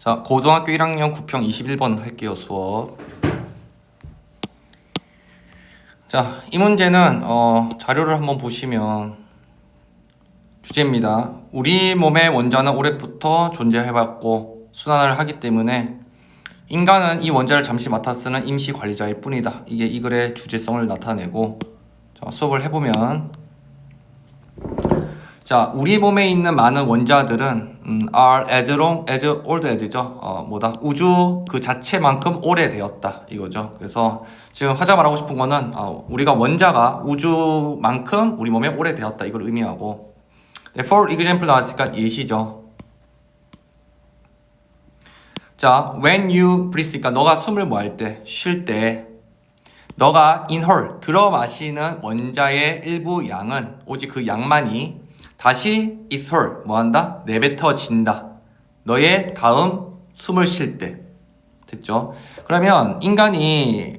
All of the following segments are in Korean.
자, 고등학교 1학년 9평 21번 할게요, 수업. 자, 이 문제는 자료를 한번 보시면 주제입니다. 우리 몸의 원자는 오래부터 존재해왔고 순환을 하기 때문에 인간은 이 원자를 잠시 맡아 쓰는 임시 관리자일 뿐이다. 이게 이 글의 주제성을 나타내고, 자, 수업을 해보면, 자, 우리 몸에 있는 많은 원자들은 are as long as old as죠. 우주 그 자체만큼 오래되었다 이거죠. 그래서 지금 화자 말하고 싶은 거는 우리가 원자가 우주만큼 우리 몸에 오래되었다 이걸 의미하고, for example 나왔으니까 예시죠. 자, when you breathe, 너가 숨을 뭐 할 때, 쉴 때, 너가 inhale, 들어 마시는 원자의 일부 양은 오직 그 양만이 다시 exhale, 뭐한다? 내뱉어진다. 너의 다음 숨을 쉴 때. 됐죠? 그러면 인간이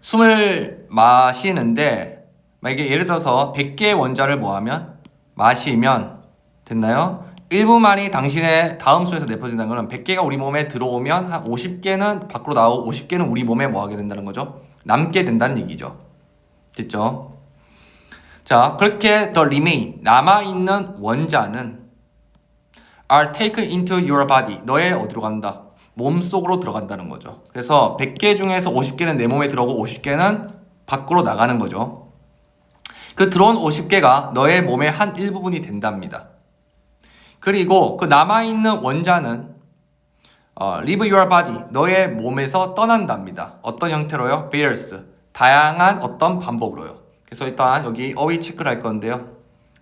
숨을 마시는데 만약에 예를 들어서 100개의 원자를 뭐하면? 마시면 됐나요? 일부만이 당신의 다음 숨에서 내뱉어진다는 거는 100개가 우리 몸에 들어오면 한 50개는 밖으로 나오고 50개는 우리 몸에 뭐하게 된다는 거죠? 남게 된다는 얘기죠. 됐죠? 자, 그렇게 the remain, 남아있는 원자는 are taken into your body, 너의 어디로 간다? 몸 속으로 들어간다는 거죠. 그래서 100개 중에서 50개는 내 몸에 들어오고 50개는 밖으로 나가는 거죠. 그 들어온 50개가 너의 몸의 한 일부분이 된답니다. 그리고 그 남아있는 원자는 leave your body, 너의 몸에서 떠난답니다. 어떤 형태로요? various, 다양한 어떤 방법으로요. 그래서 일단 여기 어휘 체크를 할 건데요.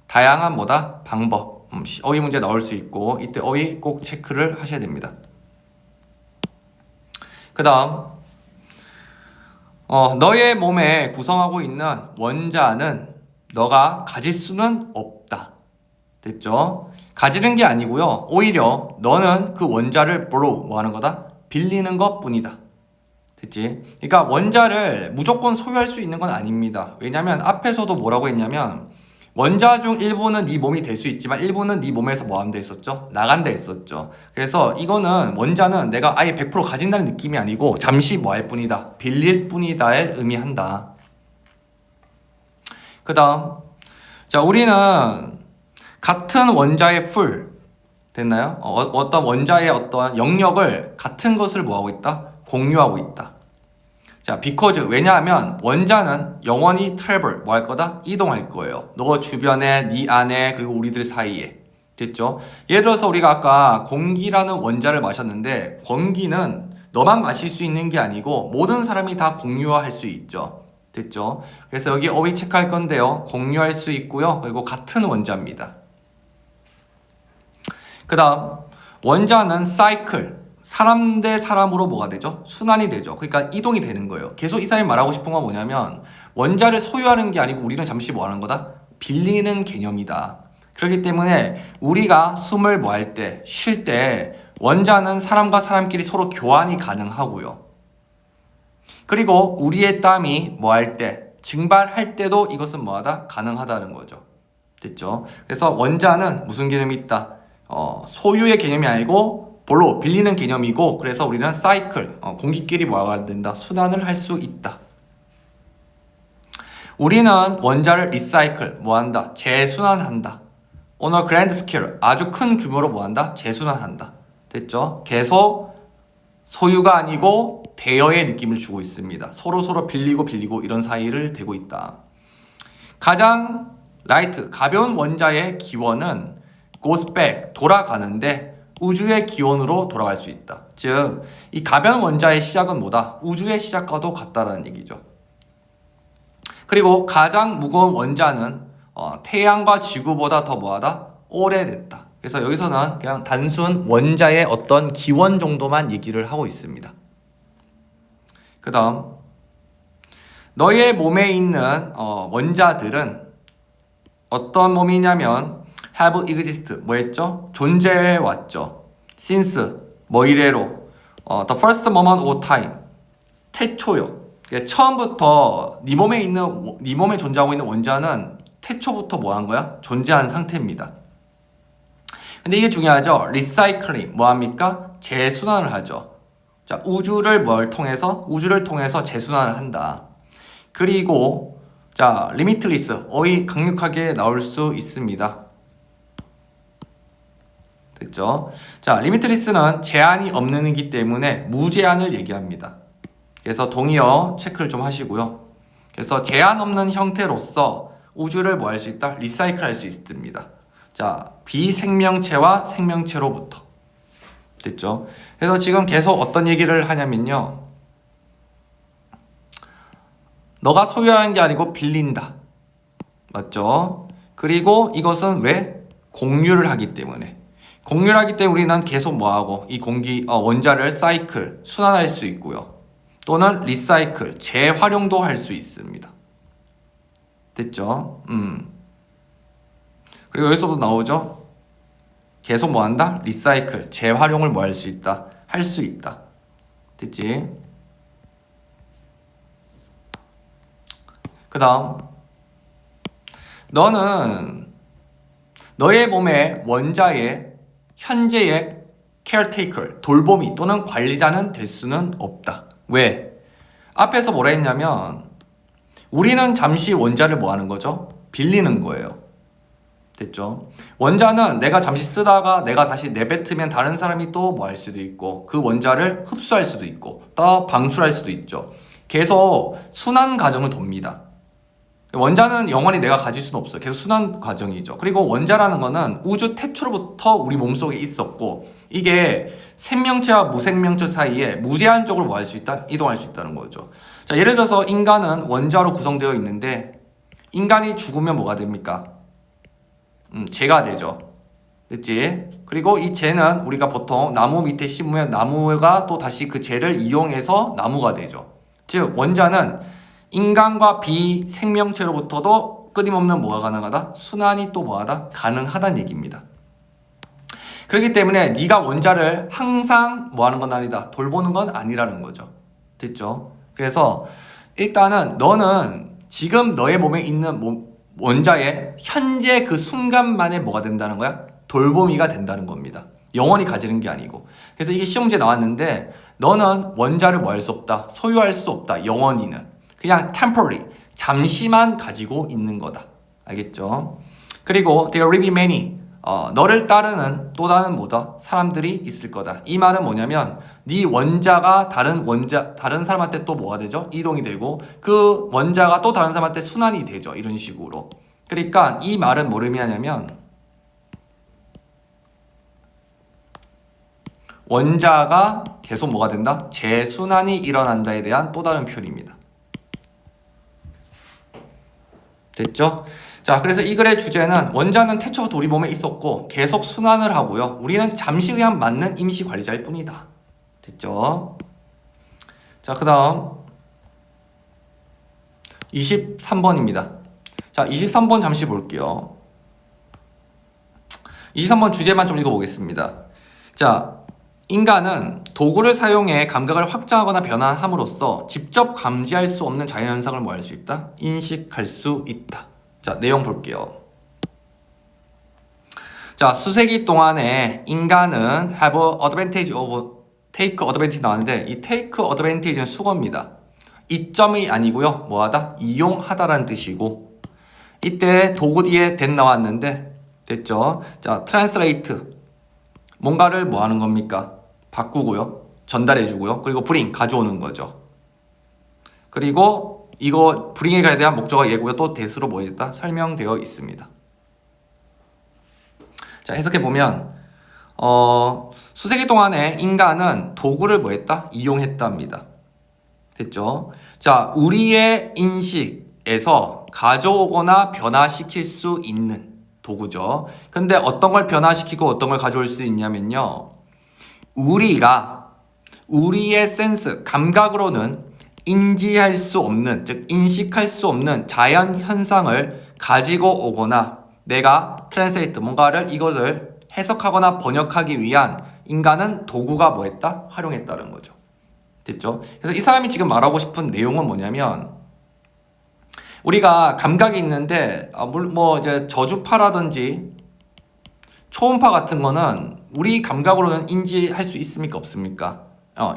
다양한 뭐다? 방법. 어휘 문제 나올 수 있고 이때 어휘 꼭 체크를 하셔야 됩니다. 그 다음 너의 몸에 구성하고 있는 원자는 너가 가질 수는 없다. 됐죠? 가지는 게 아니고요. 오히려 너는 그 원자를 borrow, 뭐 하는 거다? 빌리는 것 뿐이다. 됐지? 그러니까 원자를 무조건 소유할 수 있는 건 아닙니다. 왜냐면 앞에서도 뭐라고 했냐면 원자 중 일부는 네 몸이 될 수 있지만 일부는 네 몸에서 뭐 하는 데 있었죠? 나간다 했었죠. 그래서 이거는 원자는 내가 아예 100% 가진다는 느낌이 아니고 잠시 뭐 할 뿐이다. 빌릴 뿐이다를 의미한다. 그 다음 자, 우리는 같은 원자의 풀 됐나요? 어떤 원자의 어떤 영역을 같은 것을 뭐 하고 있다? 공유하고 있다. 자, because 왜냐하면 원자는 영원히 travel 뭐 할 거다? 이동할 거예요. 너 주변에, 네 안에, 그리고 우리들 사이에. 됐죠? 예를 들어서 우리가 아까 공기라는 원자를 마셨는데 공기는 너만 마실 수 있는 게 아니고 모든 사람이 다 공유할 수 있죠. 됐죠? 그래서 여기 어휘 체크할 건데요. 공유할 수 있고요. 그리고 같은 원자입니다. 그 다음 원자는 사이클, 사람 대 사람으로 뭐가 되죠? 순환이 되죠. 그러니까 이동이 되는 거예요. 계속 이 사람이 말하고 싶은 건 뭐냐면 원자를 소유하는 게 아니고 우리는 잠시 뭐 하는 거다? 빌리는 개념이다. 그렇기 때문에 우리가 숨을 뭐 할 때, 쉴 때 원자는 사람과 사람끼리 서로 교환이 가능하고요. 그리고 우리의 땀이 뭐 할 때, 증발할 때도 이것은 뭐하다? 가능하다는 거죠. 됐죠? 그래서 원자는 무슨 개념이 있다? 소유의 개념이 아니고 볼로 빌리는 개념이고, 그래서 우리는 사이클, 공기끼리 뭐가 된다? 순환을 할 수 있다. 우리는 원자를 리사이클, 뭐한다? 재순환한다. On a grand scale, 아주 큰 규모로 뭐한다? 재순환한다. 됐죠? 계속 소유가 아니고 대여의 느낌을 주고 있습니다. 서로 빌리고 이런 사이를 되고 있다. 가장 라이트, 가벼운 원자의 기원은 goes back, 돌아가는데 우주의 기원으로 돌아갈 수 있다. 즉, 이 가벼운 원자의 시작은 뭐다? 우주의 시작과도 같다라는 얘기죠. 그리고 가장 무거운 원자는 태양과 지구보다 더 뭐하다? 오래됐다. 그래서 여기서는 그냥 단순 원자의 어떤 기원 정도만 얘기를 하고 있습니다. 그 다음 너의 몸에 있는 원자들은 어떤 몸이냐면 have exist, 뭐 했죠? 존재해 왔죠. since, 뭐 이래로 the first moment of time, 태초요. 그러니까 처음부터 네 몸에 존재하고 있는 원자는 태초부터 뭐 한 거야? 존재한 상태입니다. 근데 이게 중요하죠. 리사이클링 뭐합니까? 재순환을 하죠. 자, 우주를 통해서 재순환을 한다. 그리고 자, 리미트리스 어휘 강력하게 나올 수 있습니다. 됐죠? 자, 리미트리스는 제한이 없는 이기 때문에 무제한을 얘기합니다. 그래서 동의어 체크를 좀 하시고요. 그래서 제한 없는 형태로서 우주를 뭐 할 수 있다? 리사이클 할 수 있습니다. 자, 비생명체와 생명체로부터. 됐죠? 그래서 지금 계속 어떤 얘기를 하냐면요. 너가 소유하는 게 아니고 빌린다. 맞죠? 그리고 이것은 왜? 공유를 하기 때문에. 공유를 하기 때문에 우리는 계속 뭐하고 이 원자를 사이클, 순환할 수 있고요. 또는 리사이클, 재활용도 할 수 있습니다. 됐죠? 그리고 여기서도 나오죠? 계속 뭐 한다? 리사이클, 재활용을 뭐 할 수 있다? 할 수 있다. 됐지? 그 다음 너는 너의 몸의 원자의 현재의 caretaker, 돌보미 또는 관리자는 될 수는 없다. 왜? 앞에서 뭐라 했냐면 우리는 잠시 원자를 뭐 하는 거죠? 빌리는 거예요. 됐죠? 원자는 내가 잠시 쓰다가 내가 다시 내뱉으면 다른 사람이 또 뭐 할 수도 있고 그 원자를 흡수할 수도 있고 또 방출할 수도 있죠. 계속 순환 과정을 돕니다. 원자는 영원히 내가 가질 수는 없어요. 계속 순환 과정이죠. 그리고 원자라는 거는 우주 태초로부터 우리 몸속에 있었고 이게 생명체와 무생명체 사이에 무제한적으로 뭐 할 수 있다? 이동할 수 있다는 거죠. 자, 예를 들어서 인간은 원자로 구성되어 있는데 인간이 죽으면 뭐가 됩니까? 재가 되죠. 됐지? 그리고 이 재는 우리가 보통 나무 밑에 심으면 나무가 또 다시 그 재를 이용해서 나무가 되죠. 즉 원자는 인간과 비생명체로부터도 끊임없는 뭐가 가능하다? 순환이 또 뭐하다? 가능하다는 얘기입니다. 그렇기 때문에 네가 원자를 항상 뭐하는 건 아니다. 돌보는 건 아니라는 거죠. 됐죠? 그래서 일단은 너는 지금 너의 몸에 있는 원자의 현재 그 순간만에 뭐가 된다는 거야? 돌보미가 된다는 겁니다. 영원히 가지는 게 아니고. 그래서 이게 시험 문제 나왔는데 너는 원자를 뭐 할 수 없다. 소유할 수 없다. 영원히는. 그냥 temporary, 잠시만 가지고 있는 거다. 알겠죠? 그리고 there will be many, 너를 따르는 또 다른 뭐다? 사람들이 있을 거다. 이 말은 뭐냐면 네 원자가 다른 사람한테 또 뭐가 되죠? 이동이 되고 그 원자가 또 다른 사람한테 순환이 되죠. 이런 식으로. 그러니까 이 말은 뭘 의미하냐면 원자가 계속 뭐가 된다? 재순환이 일어난다에 대한 또 다른 표현입니다. 됐죠? 자, 그래서 이 글의 주제는 원자는 태초부터 우리 몸에 있었고 계속 순환을 하고요. 우리는 잠시 그냥 맞는 임시 관리자일 뿐이다. 됐죠? 자, 그 다음 23번입니다. 자, 23번 잠시 볼게요. 23번 주제만 좀 읽어보겠습니다. 자, 인간은 도구를 사용해 감각을 확장하거나 변화함으로써 직접 감지할 수 없는 자연현상을 뭐 할 수 있다? 인식할 수 있다. 자, 내용 볼게요. 자, 수세기 동안에 인간은 have advantage of take advantage 나왔는데 이 take advantage는 수거입니다. 이점이 아니고요. 뭐하다? 이용하다라는 뜻이고 이때 도구 뒤에 that 나왔는데 됐죠? 자, translate 뭔가를 뭐 하는 겁니까? 바꾸고요. 전달해주고요. 그리고 bring, 가져오는 거죠. 그리고 이거 bring에 대한 목적어 예고요. 또 that으로 뭐 했다? 설명되어 있습니다. 자, 해석해보면 수세기 동안에 인간은 도구를 뭐 했다? 이용했답니다. 됐죠? 자, 우리의 인식에서 가져오거나 변화시킬 수 있는 도구죠. 근데 어떤 걸 변화시키고 어떤 걸 가져올 수 있냐면요. 우리가 우리의 센스, 감각으로는 인지할 수 없는, 즉 인식할 수 없는 자연 현상을 가지고 오거나 내가 트랜스레이트, 뭔가를 이것을 해석하거나 번역하기 위한 인간은 도구가 뭐 했다? 활용했다는 거죠. 됐죠? 그래서 이 사람이 지금 말하고 싶은 내용은 뭐냐면 우리가 감각이 있는데 뭐 이제 저주파라든지 초음파 같은 거는 우리 감각으로는 인지할 수 있습니까? 없습니까?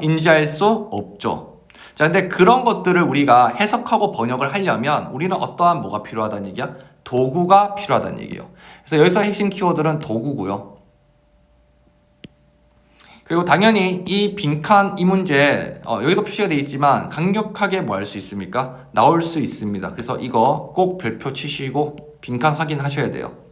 인지할 수 없죠. 자, 근데 그런 것들을 우리가 해석하고 번역을 하려면 우리는 어떠한 뭐가 필요하다는 얘기야? 도구가 필요하다는 얘기예요. 그래서 여기서 핵심 키워드는 도구고요. 그리고 당연히 이 빈칸 이 문제 여기도 표시가 되어 있지만 강력하게 뭐 할 수 있습니까? 나올 수 있습니다. 그래서 이거 꼭 별표 치시고 빈칸 확인하셔야 돼요.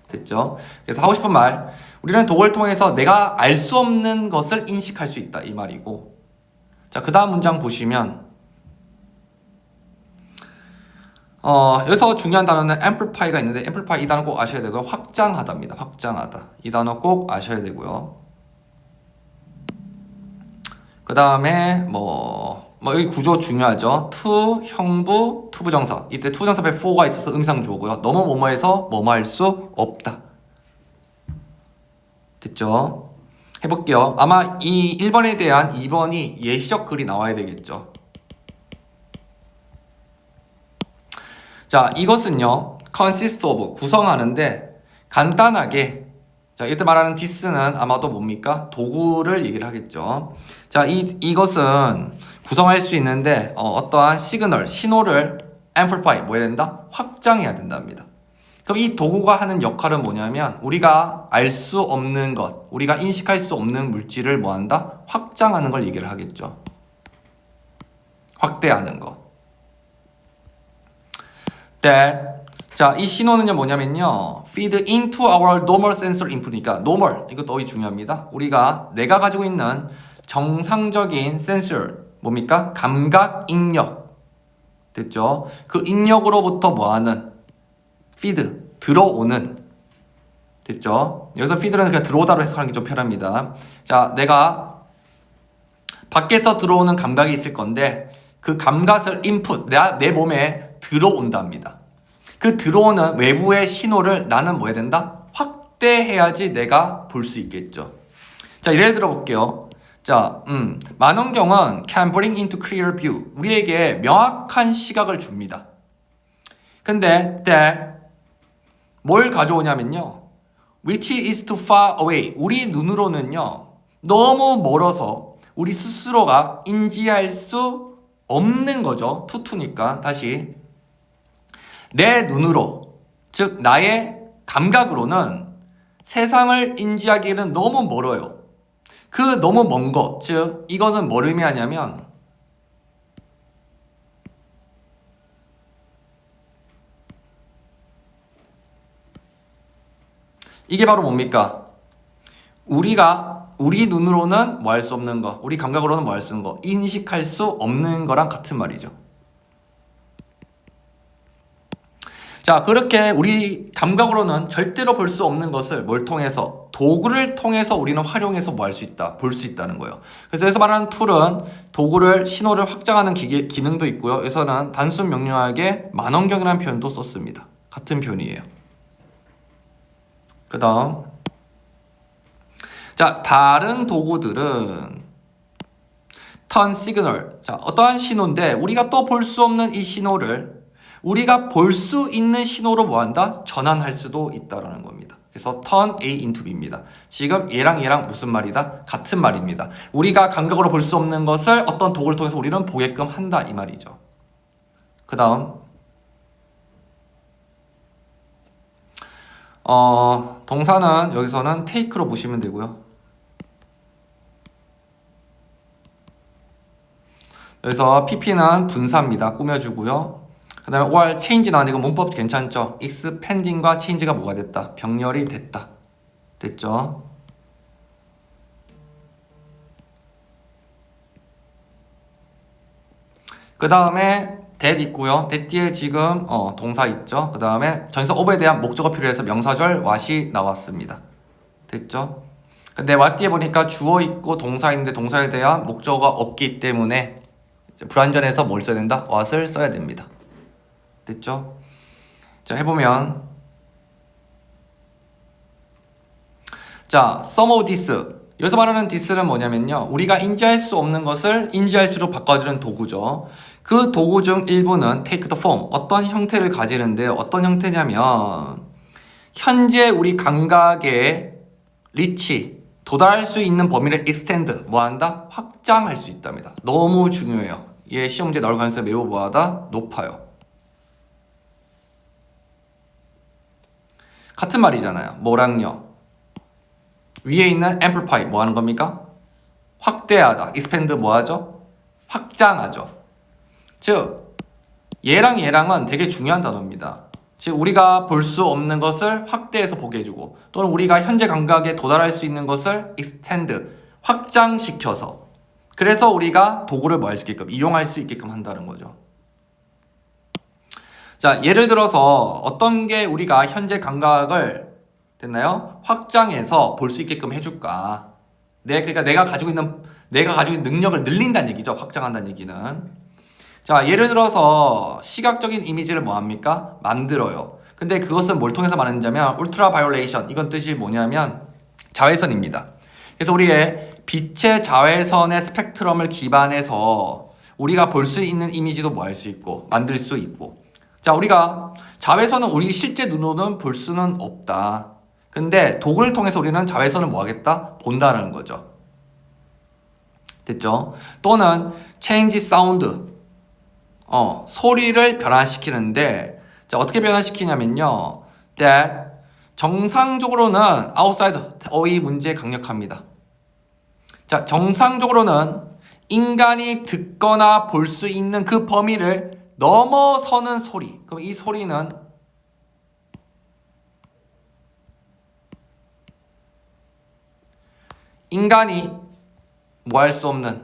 됐죠? 그래서 하고 싶은 말, 우리는 도구를 통해서 내가 알 수 없는 것을 인식할 수 있다 이 말이고, 자, 그 다음 문장 보시면 여기서 중요한 단어는 amplify가 있는데 amplify 이 단어 꼭 아셔야 되고요. 확장하다입니다. 확장하다. 이 단어 꼭 아셔야 되고요. 그 다음에 여기 구조 중요하죠. to, 형부, to 부정사. 이때 to 부정사 앞에 for가 있어서 음상주어고요. 너무 뭐뭐해서 뭐뭐 할 수 없다. 됐죠? 해볼게요. 아마 이 1번에 대한 2번이 예시적 글이 나와야 되겠죠. 자, 이것은요, consist of, 구성하는데 간단하게, 자, 이때 말하는 this는 아마도 뭡니까? 도구를 얘기를 하겠죠. 자, 이것은 구성할 수 있는데 어떠한 시그널, 신호를 amplify, 뭐 해야 된다? 확장해야 된답니다. 그럼 이 도구가 하는 역할은 뭐냐면 우리가 알 수 없는 것, 우리가 인식할 수 없는 물질을 뭐 한다? 확장하는 걸 얘기를 하겠죠. 확대하는 것. 자, 이 신호는요 뭐냐면요, feed into our normal sensor input이니까 normal, 이것도 어이 중요합니다. 내가 가지고 있는 정상적인 sensor, 뭡니까? 감각 입력. 됐죠? 그 입력으로부터 뭐하는? feed, 들어오는. 됐죠? 여기서 feed는 그냥 들어오다로 해석하는 게 좀 편합니다. 자, 내가 밖에서 들어오는 감각이 있을 건데 그 감각을 input, 내 몸에 들어온답니다. 그 들어오는 외부의 신호를 나는 뭐 해야 된다? 확대해야지 내가 볼 수 있겠죠. 자, 예를 들어 볼게요. 자, 만원경은 can bring into clear view. 우리에게 명확한 시각을 줍니다. 근데 뭘 가져오냐면요, which is too far away. 우리 눈으로는요 너무 멀어서 우리 스스로가 인지할 수 없는 거죠. 투투니까. 다시, 내 눈으로, 즉 나의 감각으로는 세상을 인지하기에는 너무 멀어요. 그 너무 먼 것, 즉 이거는 뭘 의미하냐면 이게 바로 뭡니까? 우리 눈으로는 뭐 할 수 없는 거, 우리 감각으로는 뭐 할 수 없는 거, 인식할 수 없는 거랑 같은 말이죠. 자, 그렇게 우리 감각으로는 절대로 볼 수 없는 것을 뭘 통해서? 도구를 통해서 우리는 활용해서 뭐 할 수 있다? 볼 수 있다는 거예요. 그래서 여기서 말하는 툴은 도구를, 신호를 확장하는 기능도 있고요. 여기서는 단순 명료하게 만원경이라는 표현도 썼습니다. 같은 표현이에요. 그 다음, 자, 다른 도구들은 turn signal. 자, 어떠한 신호인데 우리가 또 볼 수 없는 이 신호를 우리가 볼 수 있는 신호로 뭐한다? 전환할 수도 있다라는 겁니다. 그래서 turn A into B입니다. 지금 얘랑 무슨 말이다? 같은 말입니다. 우리가 감각으로 볼 수 없는 것을 어떤 도구를 통해서 우리는 보게끔 한다 이 말이죠. 그 다음, 동사는 여기서는 take로 보시면 되고요. 여기서 pp는 분사입니다. 꾸며주고요. 그 다음에 or change 나왔는데 이거 문법 괜찮죠? expanding과 change가 뭐가 됐다? 병렬이 됐다. 됐죠? 그 다음에 that 있고요. that 뒤에 지금 동사 있죠? 그 다음에 전치사 of에 대한 목적어 필요해서 명사절 what이 나왔습니다. 됐죠? 근데 what 뒤에 보니까 주어 있고 동사 있는데 동사에 대한 목적어가 없기 때문에 불완전해서 뭘 써야 된다? what을 써야 됩니다. 됐죠? 자, 해보면, 자, some of this. 여기서 말하는 this는 뭐냐면요, 우리가 인지할 수 없는 것을 인지할 수로 바꿔주는 도구죠. 그 도구 중 일부는 take the form, 어떤 형태를 가지는데요. 어떤 형태냐면 현재 우리 감각의 리치, 도달할 수 있는 범위를 extend, 뭐한다? 확장할 수 있답니다. 너무 중요해요. 얘 시험 문제 나올 가능성이 매우 뭐하다? 높아요. 같은 말이잖아요. 뭐랑요? 위에 있는 amplify 뭐 하는 겁니까? 확대하다. expand 뭐 하죠? 확장하죠. 즉 얘랑 얘랑은 되게 중요한 단어입니다. 즉 우리가 볼 수 없는 것을 확대해서 보게 해주고 또는 우리가 현재 감각에 도달할 수 있는 것을 extend, 확장시켜서 그래서 우리가 도구를 뭐 할 수 있게끔 이용할 수 있게끔 한다는 거죠. 자, 예를 들어서 어떤 게 우리가 현재 감각을 됐나요? 확장해서 볼 수 있게끔 해줄까? 그러니까 내가 가지고 있는 능력을 늘린다는 얘기죠. 확장한다는 얘기는. 자, 예를 들어서 시각적인 이미지를 뭐 합니까? 만들어요. 근데 그것은 뭘 통해서 말하냐면 울트라 바이올레이션, 이건 뜻이 뭐냐면 자외선입니다. 그래서 우리의 빛의 자외선의 스펙트럼을 기반해서 우리가 볼 수 있는 이미지도 뭐 할 수 있고 만들 수 있고. 자, 우리가 자외선은 우리 실제 눈으로는 볼 수는 없다. 근데 도구를 통해서 우리는 자외선을 뭐 하겠다? 본다는 거죠. 됐죠? 또는 change sound, 소리를 변화시키는데, 자, 어떻게 변화시키냐면요. that 정상적으로는 outside의 문제에 강력합니다. 자, 정상적으로는 인간이 듣거나 볼 수 있는 그 범위를 넘어서는 소리. 그럼 이 소리는 인간이 뭐 할 수 없는,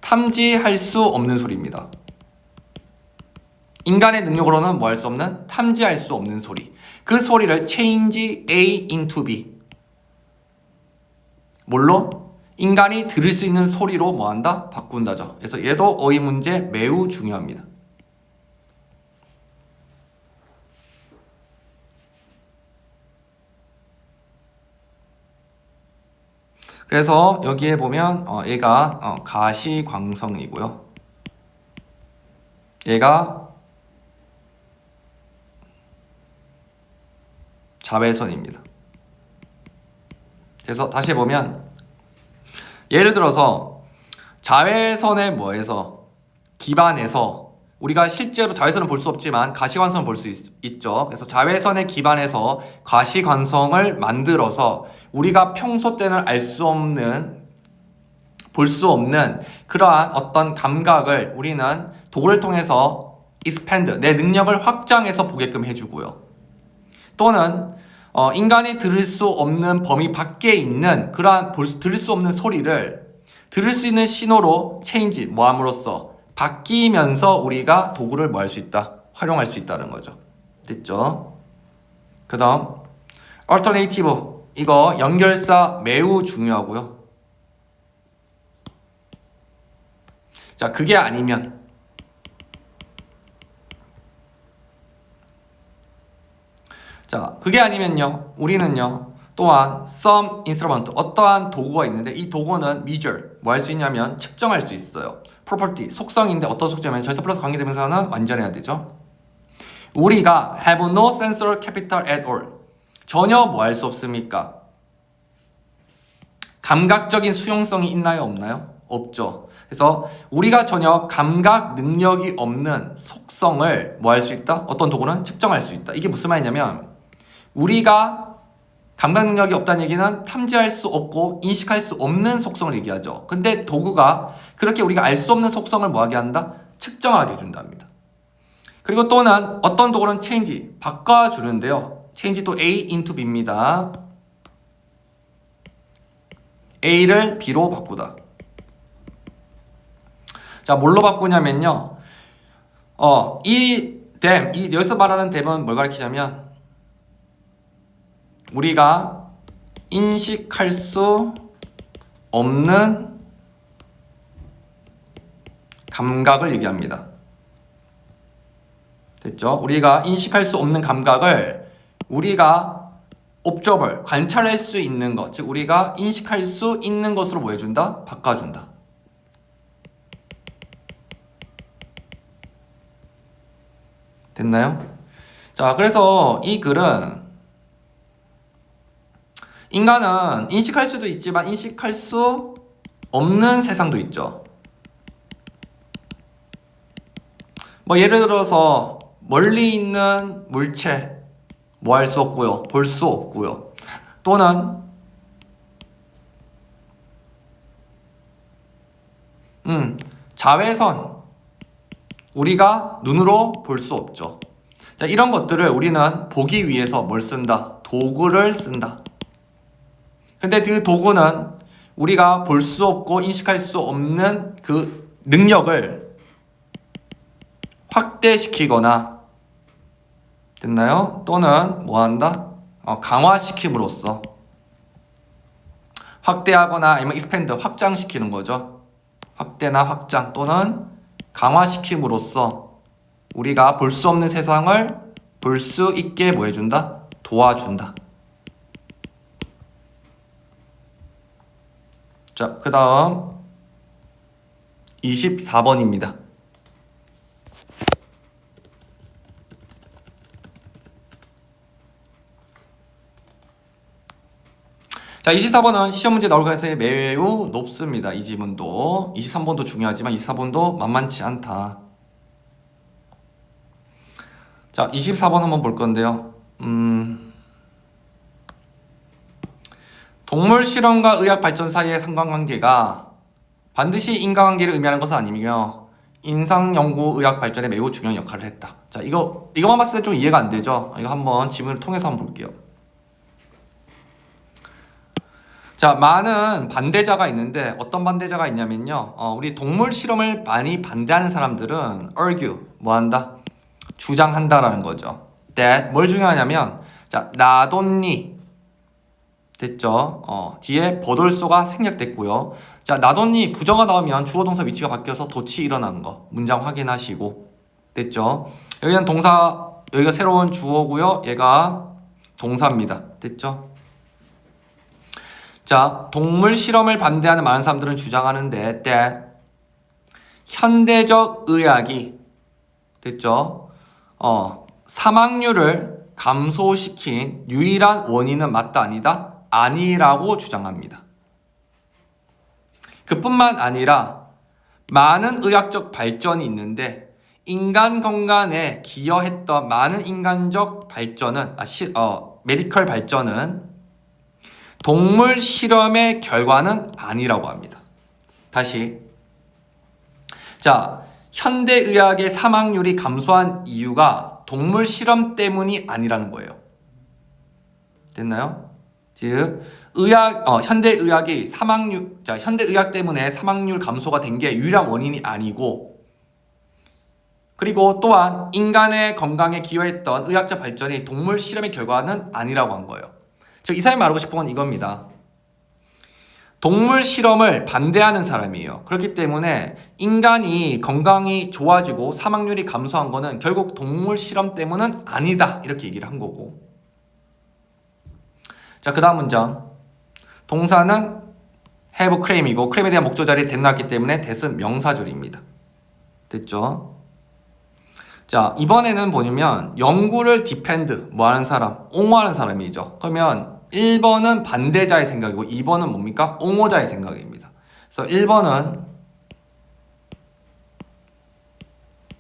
탐지할 수 없는 소리입니다. 인간의 능력으로는 뭐 할 수 없는, 탐지할 수 없는 소리. 그 소리를 change A into B. 뭘로? 인간이 들을 수 있는 소리로 뭐 한다? 바꾼다죠. 그래서 얘도 어휘 문제 매우 중요합니다. 그래서 여기에 보면 얘가 가시광성이고요. 얘가 자외선입니다. 그래서 다시 보면 예를 들어서 자외선에 뭐해서 기반해서 우리가 실제로 자외선을 볼 수 없지만 가시광선을 볼 수 있죠. 그래서 자외선에 기반해서 가시광성을 만들어서 우리가 평소 때는 알 수 없는, 볼 수 없는 그러한 어떤 감각을 우리는 도구를 통해서 expand, 내 능력을 확장해서 보게끔 해주고요. 또는 인간이 들을 수 없는 범위 밖에 있는 그러한 들을 수 없는 소리를 들을 수 있는 신호로 change, 뭐 함으로써 바뀌면서 우리가 도구를 뭐 할 수 있다? 활용할 수 있다는 거죠. 됐죠? 그 다음 alternative, 이거 연결사 매우 중요하고요. 자, 그게 아니면 그게 아니면요, 우리는요 또한 some instrument, 어떠한 도구가 있는데 이 도구는 measure, 뭐 할 수 있냐면 측정할 수 있어요. property, 속성인데 어떤 속성이냐면 절사 플러스 관계대명사는 완전해야 되죠. 우리가 have no sensor capital at all, 전혀 뭐 할 수 없습니까? 감각적인 수용성이 있나요? 없나요? 없죠. 그래서 우리가 전혀 감각 능력이 없는 속성을 뭐 할 수 있다? 어떤 도구는 측정할 수 있다. 이게 무슨 말이냐면 우리가 감각 능력이 없다는 얘기는 탐지할 수 없고 인식할 수 없는 속성을 얘기하죠. 근데 도구가 그렇게 우리가 알 수 없는 속성을 뭐하게 한다? 측정하게 해준답니다. 그리고 또는 어떤 도구는 change, 바꿔주는데요. change 또 A into B입니다. A를 B로 바꾸다. 자, 뭘로 바꾸냐면요. 여기서 말하는 댐은 뭘 가리키냐면 우리가 인식할 수 없는 감각을 얘기합니다. 됐죠? 우리가 인식할 수 없는 감각을 우리가 observer, 관찰할 수 있는 것, 즉 우리가 인식할 수 있는 것으로 뭐 해준다? 바꿔준다. 됐나요? 자, 그래서 이 글은 인간은 인식할 수도 있지만 인식할 수 없는 세상도 있죠. 뭐 예를 들어서 멀리 있는 물체 뭐 할 수 없고요. 볼 수 없고요. 또는 자외선 우리가 눈으로 볼 수 없죠. 자, 이런 것들을 우리는 보기 위해서 뭘 쓴다? 도구를 쓴다. 근데 그 도구는 우리가 볼 수 없고 인식할 수 없는 그 능력을 확대시키거나 됐나요? 또는 뭐 한다? 강화시킴으로써 확대하거나 아니면 expand 확장시키는 거죠. 확대나 확장 또는 강화시킴으로써 우리가 볼 수 없는 세상을 볼 수 있게 뭐 해준다? 도와준다. 자, 그 다음 24번입니다. 자, 24번은 시험 문제 나올 가능성이 매우 높습니다. 이 지문도 23번도 중요하지만 24번도 만만치 않다. 자, 24번 한번 볼 건데요. 동물 실험과 의학 발전 사이의 상관관계가 반드시 인과관계를 의미하는 것은 아니며 인상 연구 의학 발전에 매우 중요한 역할을 했다. 자, 이거만 봤을 때 좀 이해가 안 되죠? 이거 한번 지문을 통해서 한번 볼게요. 자, 많은 반대자가 있는데 어떤 반대자가 있냐면요. 우리 동물 실험을 많이 반대하는 사람들은 argue, 뭐 한다? 주장한다라는 거죠. that 뭘 중요하냐면 자, 나돈니 됐죠? 뒤에 버돌소가 생략됐고요. 자, 나돈니 부정어 나오면 주어 동사 위치가 바뀌어서 도치 일어난 거 문장 확인하시고 됐죠? 여기는 동사, 여기가 새로운 주어고요. 얘가 동사입니다. 됐죠? 자, 동물 실험을 반대하는 많은 사람들은 주장하는데 that 현대적 의학이 됐죠? 사망률을 감소시킨 유일한 원인은 맞다 아니다? 아니라고 주장합니다. 그뿐만 아니라 많은 의학적 발전이 있는데 인간 건강에 기여했던 많은 인간적 발전은 메디컬 발전은 동물 실험의 결과는 아니라고 합니다. 다시 자, 현대의학의 사망률이 감소한 이유가 동물 실험 때문이 아니라는 거예요. 됐나요? 즉 현대의학이 현대의학 때문에 사망률 감소가 된 게 유일한 원인이 아니고 그리고 또한 인간의 건강에 기여했던 의학적 발전이 동물 실험의 결과는 아니라고 한 거예요. 즉 이 사람이 말하고 싶은 건 이겁니다. 동물 실험을 반대하는 사람이에요. 그렇기 때문에 인간이 건강이 좋아지고 사망률이 감소한 거는 결국 동물 실험 때문은 아니다. 이렇게 얘기를 한 거고. 자, 그 다음 문장. 동사는 have claim이고 claim에 대한 목적 자리에 that 나왔기 때문에 that은 명사절입니다. 됐죠? 자, 이번에는 보면 연구를 defend 뭐 하는 사람? 옹호하는 사람이죠. 그러면 1번은 반대자의 생각이고 2번은 뭡니까? 옹호자의 생각입니다. 그래서 1번은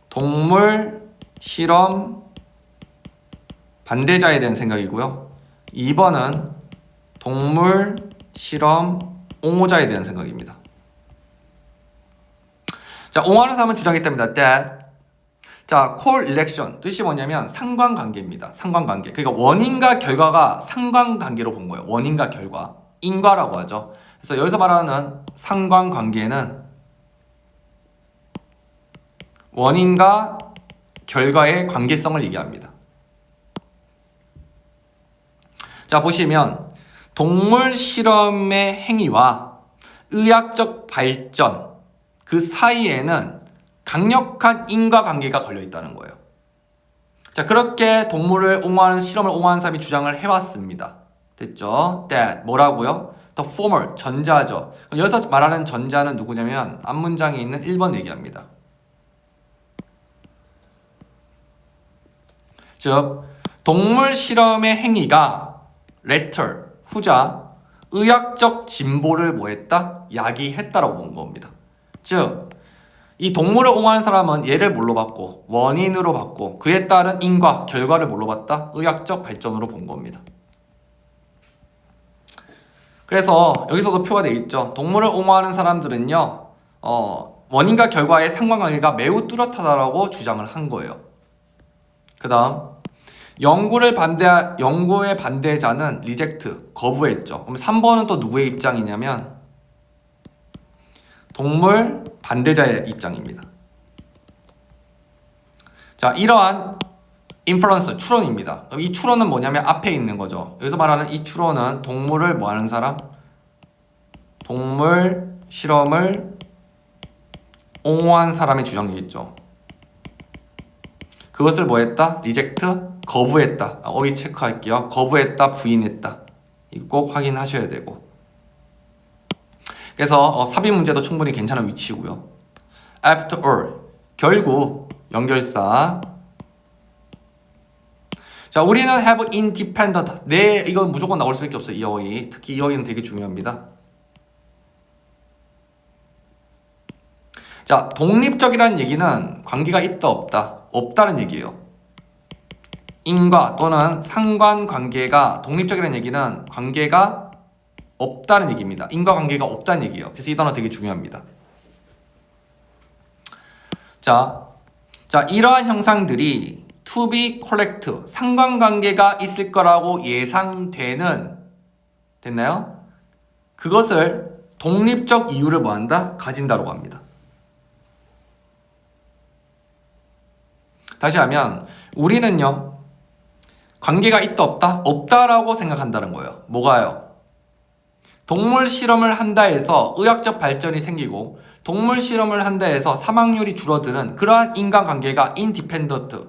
동물 실험 반대자에 대한 생각이고요. 2번은 동물 실험 옹호자에 대한 생각입니다. 자, 옹호하는 사람은 주장했답니다. that 자, correlation 뜻이 뭐냐면 상관관계입니다. 상관관계. 그러니까 원인과 결과가 상관관계로 본 거예요. 원인과 결과. 인과라고 하죠. 그래서 여기서 말하는 상관관계는 원인과 결과의 관계성을 얘기합니다. 자, 보시면 동물 실험의 행위와 의학적 발전 그 사이에는 강력한 인과관계가 걸려있다는 거예요. 자, 그렇게 동물을 옹호하는 실험을 옹호하는 사람이 주장을 해왔습니다. 됐죠? that 뭐라고요? the former 전자죠. 여기서 말하는 전자는 누구냐면 앞문장에 있는 1번 얘기합니다. 즉 동물 실험의 행위가 letter, 후자, 의학적 진보를 뭐했다? 야기했다라고 본 겁니다. 즉 이 동물을 옹호하는 사람은 얘를 뭘로 봤고 원인으로 봤고 그에 따른 인과 결과를 뭘로 봤다? 의학적 발전으로 본 겁니다. 그래서 여기서도 표가 되어 있죠. 동물을 옹호하는 사람들은요 원인과 결과의 상관관계가 매우 뚜렷하다라고 주장을 한 거예요. 그 다음 연구의 반대자는 리젝트, 거부했죠. 그럼 3번은 또 누구의 입장이냐면 동물 반대자의 입장입니다. 자, 이러한 인퍼런스, 추론입니다. 그럼 이 추론은 뭐냐면 앞에 있는 거죠. 여기서 말하는 이 추론은 동물을 뭐 하는 사람? 동물 실험을 옹호한 사람의 주장이겠죠. 그것을 뭐 했다? 리젝트, 거부했다. 어휘 체크할게요. 거부했다, 부인했다. 이거 꼭 확인하셔야 되고. 그래서 삽입 문제도 충분히 괜찮은 위치고요. After all, 결국 연결사. 자, 우리는 have independent. 이건 무조건 나올 수밖에 없어요. 이 어휘. 특히 이 어휘는 되게 중요합니다. 자, 독립적이라는 얘기는 관계가 있다 없다. 없다는 얘기예요. 인과 또는 상관관계가 독립적이라는 얘기는 관계가 없다는 얘기입니다. 인과관계가 없다는 얘기예요. 그래서 이 단어 되게 중요합니다. 자, 이러한 형상들이 to be correct, 상관관계가 있을 거라고 예상되는, 됐나요? 그것을 독립적 이유를 뭐한다? 가진다라고 합니다. 다시 하면 우리는요 관계가 있다 없다? 없다라고 생각한다는 거예요. 뭐가요? 동물 실험을 한다 해서 의학적 발전이 생기고 동물 실험을 한다 해서 사망률이 줄어드는 그러한 인간관계가 independent,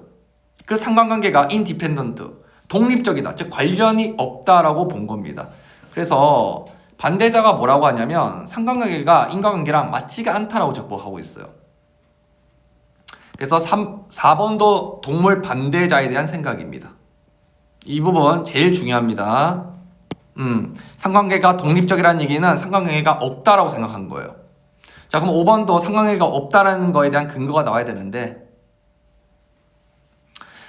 그 상관관계가 independent, 독립적이다, 즉 관련이 없다라고 본 겁니다. 그래서 반대자가 뭐라고 하냐면 상관관계가 인과관계랑 맞지가 않다라고 적법하고 있어요. 그래서 4번도 동물 반대자에 대한 생각입니다. 이 부분 제일 중요합니다. 상관관계가 독립적이라는 얘기는 상관관계가 없다라고 생각한 거예요. 자, 그럼 5번도 상관관계가 없다라는 거에 대한 근거가 나와야 되는데,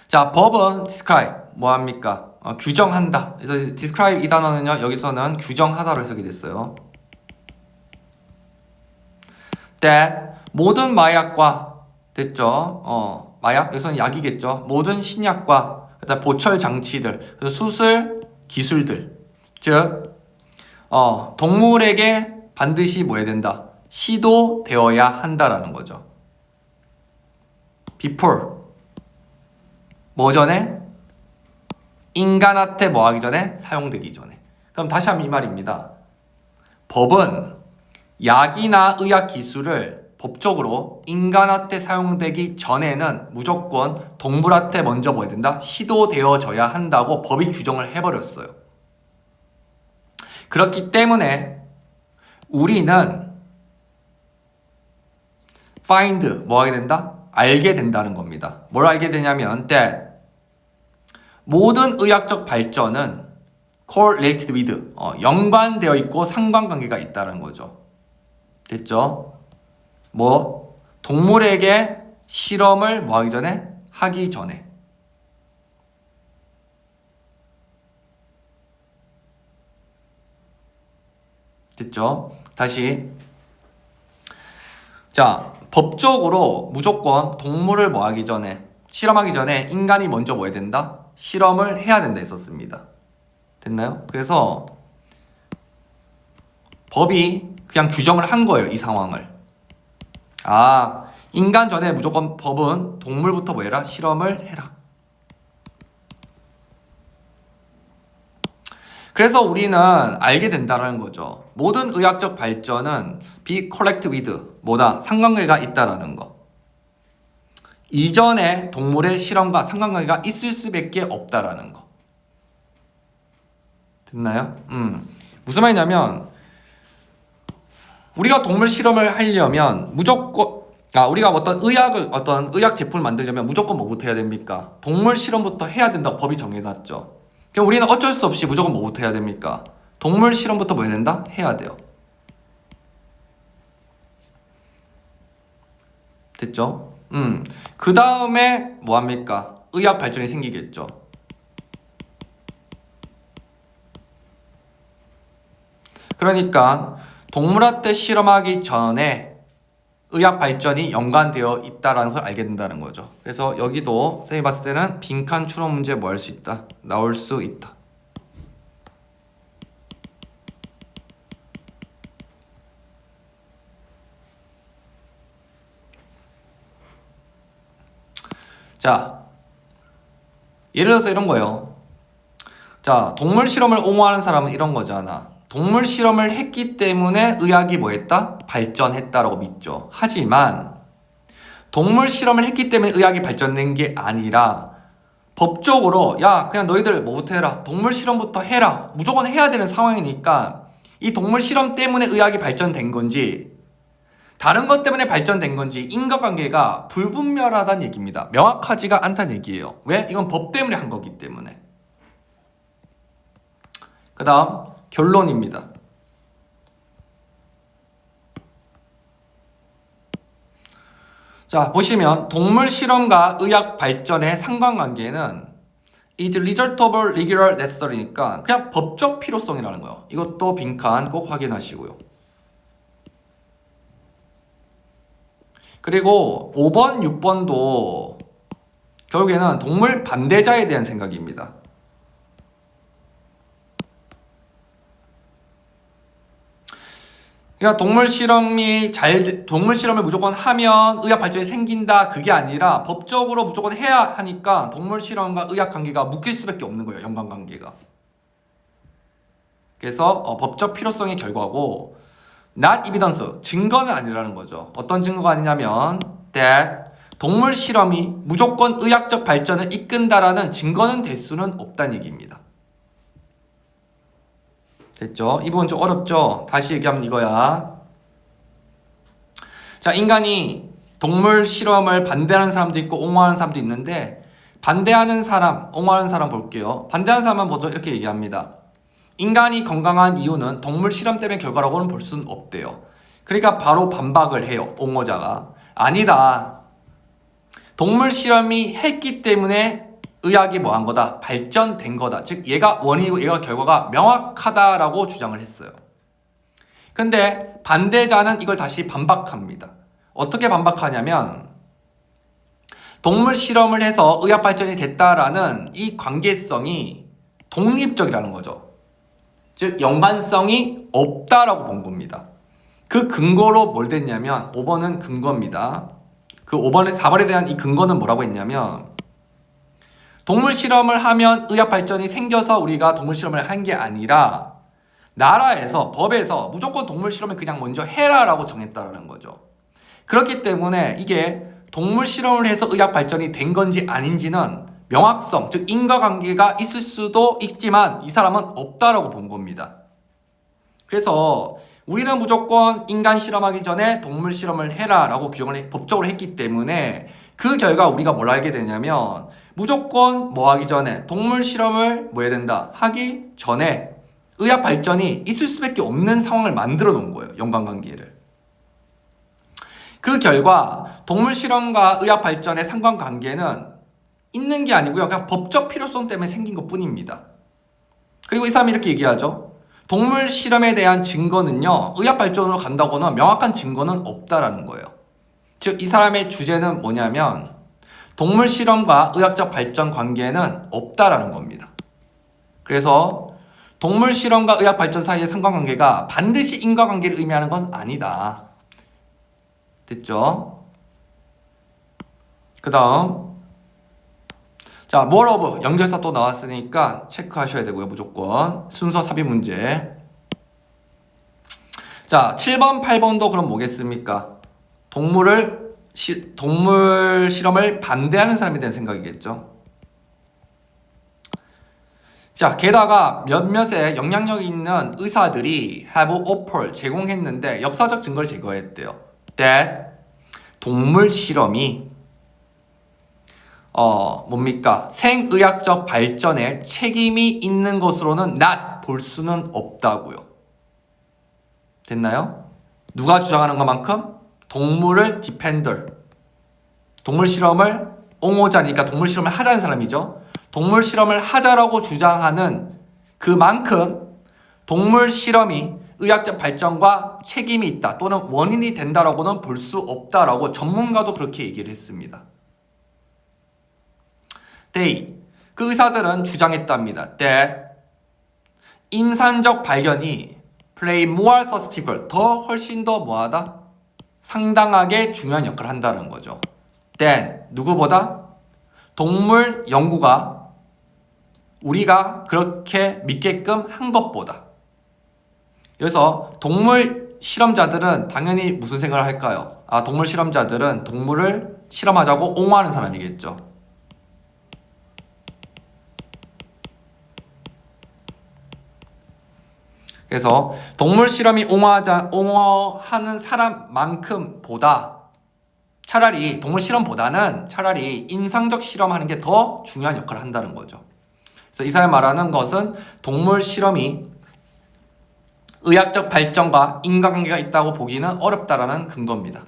자, 법은 describe 뭐합니까? 규정한다. 그래서 describe 이 단어는요 여기서는 규정하다로 해석이 됐어요. that 모든 마약과, 됐죠? 마약, 여기서는 약이겠죠. 모든 신약과 그다음 보철 장치들, 수술 기술들, 즉 동물에게 반드시 뭐 해야 된다? 시도되어야 한다라는 거죠. before 뭐 전에? 인간한테 뭐 하기 전에? 사용되기 전에. 그럼 다시 한번 이 말입니다. 법은 약이나 의학 기술을 법적으로 인간한테 사용되기 전에는 무조건 동물한테 먼저 뭐 해야 된다? 시도되어져야 한다고 법이 규정을 해버렸어요. 그렇기 때문에 우리는 find 뭐 하게 된다? 알게 된다는 겁니다. 뭘 알게 되냐면 that 모든 의학적 발전은 correlated with 연관되어 있고 상관관계가 있다는 거죠. 됐죠? 뭐 동물에게 실험을 뭐 하기 전에? 하기 전에. 됐죠? 다시. 자, 법적으로 무조건 동물을 뭐 하기 전에, 실험하기 전에 인간이 먼저 뭐 해야 된다? 실험을 해야 된다 했었습니다. 됐나요? 그래서 법이 그냥 규정을 한 거예요, 이 상황을. 인간 전에 무조건 법은 동물부터 뭐 해라? 실험을 해라. 그래서 우리는 알게 된다는 거죠. 모든 의학적 발전은 be correct with 뭐다? 상관관계가 있다라는 거. 이전에 동물의 실험과 상관관계가 있을 수밖에 없다라는 거. 됐나요? 무슨 말이냐면 우리가 동물 실험을 하려면 무조건 우리가 어떤 의학 제품을 만들려면 무조건 뭐부터 해야 됩니까? 동물 실험부터 해야 된다고 법이 정해놨죠. 그럼 우리는 어쩔 수 없이 무조건 뭐부터 해야 됩니까? 동물 실험부터 뭐 해야 된다? 해야 돼요. 됐죠? 그 다음에 뭐 합니까? 의학 발전이 생기겠죠. 그러니까 동물한테 실험하기 전에 의학 발전이 연관되어 있다라는 걸 알게 된다는 거죠. 그래서 여기도 선생님이 봤을 때는 빈칸 추론 문제 뭐 할 수 있다? 나올 수 있다. 자, 예를 들어서 이런 거예요. 자, 동물 실험을 옹호하는 사람은 이런 거잖아. 동물 실험을 했기 때문에 의학이 뭐 했다? 발전했다라고 믿죠. 하지만 동물 실험을 했기 때문에 의학이 발전된 게 아니라 법적으로 야 그냥 너희들 뭐부터 해라. 동물 실험부터 해라. 무조건 해야 되는 상황이니까 이 동물 실험 때문에 의학이 발전된 건지 다른 것 때문에 발전된 건지 인과관계가 불분명하다는 얘기입니다. 명확하지가 않다는 얘기예요. 왜? 이건 법 때문에 한 거기 때문에. 그 다음 결론입니다. 자, 보시면 동물 실험과 의학 발전의 상관관계는 is result of regular necessary니까 그냥 법적 필요성이라는 거예요. 이것도 빈칸 꼭 확인하시고요. 그리고 5번, 6번도 결국에는 동물 반대자에 대한 생각입니다. 그러니까 동물 실험을 무조건 하면 의학 발전이 생긴다 그게 아니라 법적으로 무조건 해야 하니까 동물 실험과 의학 관계가 묶일 수밖에 없는 거예요. 연관관계가. 그래서 법적 필요성의 결과고 not evidence, 증거는 아니라는 거죠. 어떤 증거가 아니냐면 that 동물 실험이 무조건 의학적 발전을 이끈다라는 증거는 될 수는 없다는 얘기입니다. 됐죠? 이 부분 좀 어렵죠? 다시 얘기하면 이거야. 자, 인간이 동물 실험을 반대하는 사람도 있고 옹호하는 사람도 있는데 반대하는 사람, 옹호하는 사람 볼게요. 반대하는 사람은 먼저 이렇게 얘기합니다. 인간이 건강한 이유는 동물 실험 때문에 결과라고는 볼 수는 없대요. 그러니까 바로 반박을 해요. 옹호자가. 아니다. 동물 실험이 했기 때문에 의학이 뭐 한 거다? 발전된 거다. 즉 얘가 원인이고 얘가 결과가 명확하다라고 주장을 했어요. 근데 반대자는 이걸 다시 반박합니다. 어떻게 반박하냐면 동물 실험을 해서 의학 발전이 됐다라는 이 관계성이 독립적이라는 거죠. 즉 연관성이 없다라고 본 겁니다. 그 근거로 뭘 됐냐면 5번은 근거입니다. 그 4번에 대한 이 근거는 뭐라고 했냐면 동물 실험을 하면 의학 발전이 생겨서 우리가 동물 실험을 한 게 아니라 나라에서 법에서 무조건 동물 실험을 그냥 먼저 해라라고 정했다라는 거죠. 그렇기 때문에 이게 동물 실험을 해서 의학 발전이 된 건지 아닌지는 명확성, 즉 인과관계가 있을 수도 있지만 이 사람은 없다라고 본 겁니다. 그래서 우리는 무조건 인간 실험하기 전에 동물 실험을 해라라고 규정을 법적으로 했기 때문에 그 결과 우리가 뭘 알게 되냐면 무조건 뭐 하기 전에 동물 실험을 뭐 해야 된다 하기 전에 의학 발전이 있을 수밖에 없는 상황을 만들어 놓은 거예요. 연관관계를. 그 결과 동물 실험과 의학 발전의 상관관계는 있는 게 아니고요. 그냥 법적 필요성 때문에 생긴 것 뿐입니다. 그리고 이 사람이 이렇게 얘기하죠. 동물 실험에 대한 증거는요. 의학 발전으로 간다고는 명확한 증거는 없다라는 거예요. 즉 이 사람의 주제는 뭐냐면 동물 실험과 의학적 발전 관계는 없다라는 겁니다. 그래서 동물 실험과 의학 발전 사이의 상관관계가 반드시 인과관계를 의미하는 건 아니다. 됐죠? 그 다음 자, moreover 연결사 또 나왔으니까 체크하셔야 되고요. 무조건 순서 삽입 문제. 자, 7번 8번도 그럼 뭐겠습니까? 동물 실험을 반대하는 사람에 대한 생각이겠죠. 자, 게다가 몇몇의 영향력이 있는 의사들이 have offered 제공했는데 역사적 증거를 제거했대요. That 동물 실험이 뭡니까? 생의학적 발전에 책임이 있는 것으로는 볼 수는 없다고요. 됐나요? 누가 주장하는 것만큼 동물을 디펜더, 동물 실험을 옹호자니까 동물 실험을 하자는 사람이죠. 동물 실험을 하자라고 주장하는 그만큼 동물 실험이 의학적 발전과 책임이 있다 또는 원인이 된다라고는 볼 수 없다라고 전문가도 그렇게 얘기를 했습니다. 그 의사들은 주장했답니다. That 임산적 발견이 play more susceptible, 훨씬 더 뭐하다? 상당하게 중요한 역할을 한다는 거죠. Then 누구보다? 동물 연구가 우리가 그렇게 믿게끔 한 것보다. 여기서 동물 실험자들은 당연히 무슨 생각을 할까요? 동물 실험자들은 동물을 실험하자고 옹호하는 사람이겠죠. 그래서 동물 실험이 옹호하는 사람만큼 보다 차라리 동물 실험보다는 차라리 임상적 실험하는 게 더 중요한 역할을 한다는 거죠. 그래서 이 사람이 말하는 것은 동물 실험이 의학적 발전과 인과관계가 있다고 보기는 어렵다라는 근거입니다.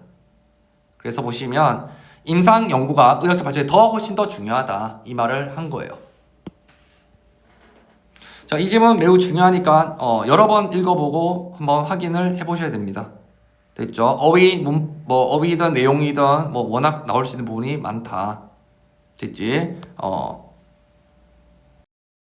그래서 보시면 임상 연구가 의학적 발전에 훨씬 더 중요하다 이 말을 한 거예요. 자, 이 질문 매우 중요하니까 여러 번 읽어보고 한번 확인을 해보셔야 됩니다. 됐죠? 어휘든 내용이든 워낙 나올 수 있는 부분이 많다. 됐지?